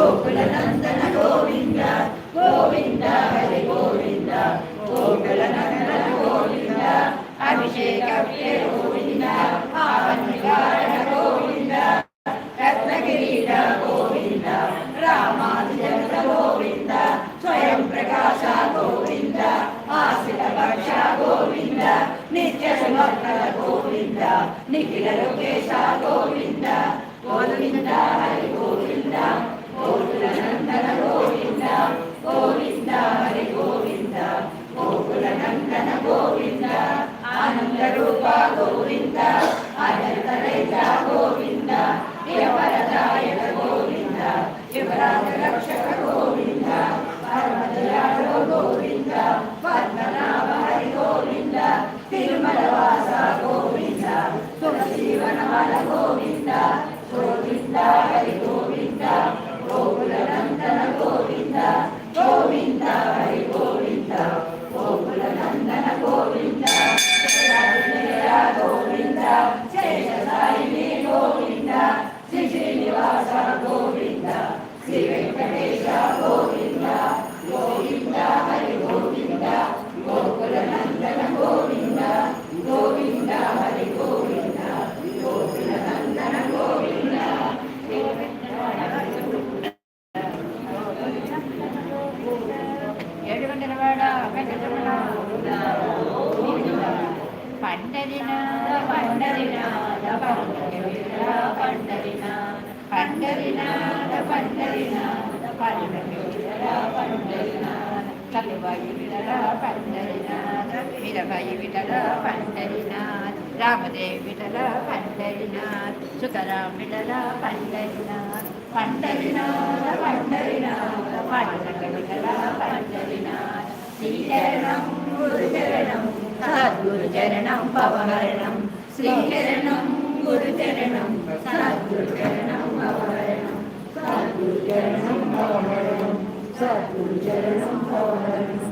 गोकुलनन्दन गोविन्द गोविन्द हरि गोविन्द गोकुलनन्दन गोविन्द अभिषेक प्रिय गोविन्द आवनिवारण गोविन्द रत्नगिरीश गोविन्द रामानुजन गोविन्द स्वयं प्रकाश गोविन्द आशिष भक्ष गोविन्द नित्य समर्पण गोविन्द निखिल लोकेश गोविन्द गोविन्द हरि गोविन्द गोकुलनन्दन गोविन्द गोविन्द हरि गोविन्द गोकुलनन्दन गोविन्द आनंद रूप गोविन्द अजन्तरहित गोविन्द यवरदायक गोविन्द शिवराज रक्षक गोविन्द परमदयाळु गोविन्द पद्मनाभ हरि गोविन्द तिरुमलवास गोविन्द तुलसीवनमाल गोविन्द गोविन्द हरि गोविन्द गोकुलनन्दन गोविन्द गोविन्द हरि गोविन्द गोकुलनन्दन गोविन्द गोविन्द शेषशायिनी गोविन्द श्री श्रीनिवास गोविन्द श्री वेङ्कटेश गोविन्द गोविन्द हरि गोविन्द गोकुलनन्दन गोविन्द गोविन्द हरि गोविन्द गोकुलनन्दन गोविन्द ఏడుగంటలవాడ వెంకటరమణ పండరినాథ పండరినాథ పండరినాథ పండరినాథ పండరినాథ పండరినాథ సత్యవాయు విఠల పండరినాథ వీరభాయి విఠల పండరినాథ రామదేవ్ విఠల పండరినాథ సుతరాం విఠల పండరినాథ పండరినాథ పండరినాథ పాండురంగ విఠల పండరినాథ శ్రీచరణం గురుచరణం సద్గురుచరణం పవహరణం శ్రీచరణం గురుచరణం సద్గురుచరణం పవహరణం సద్గురుచరణం పవహరణం సద్గురుచరణం పవహరణం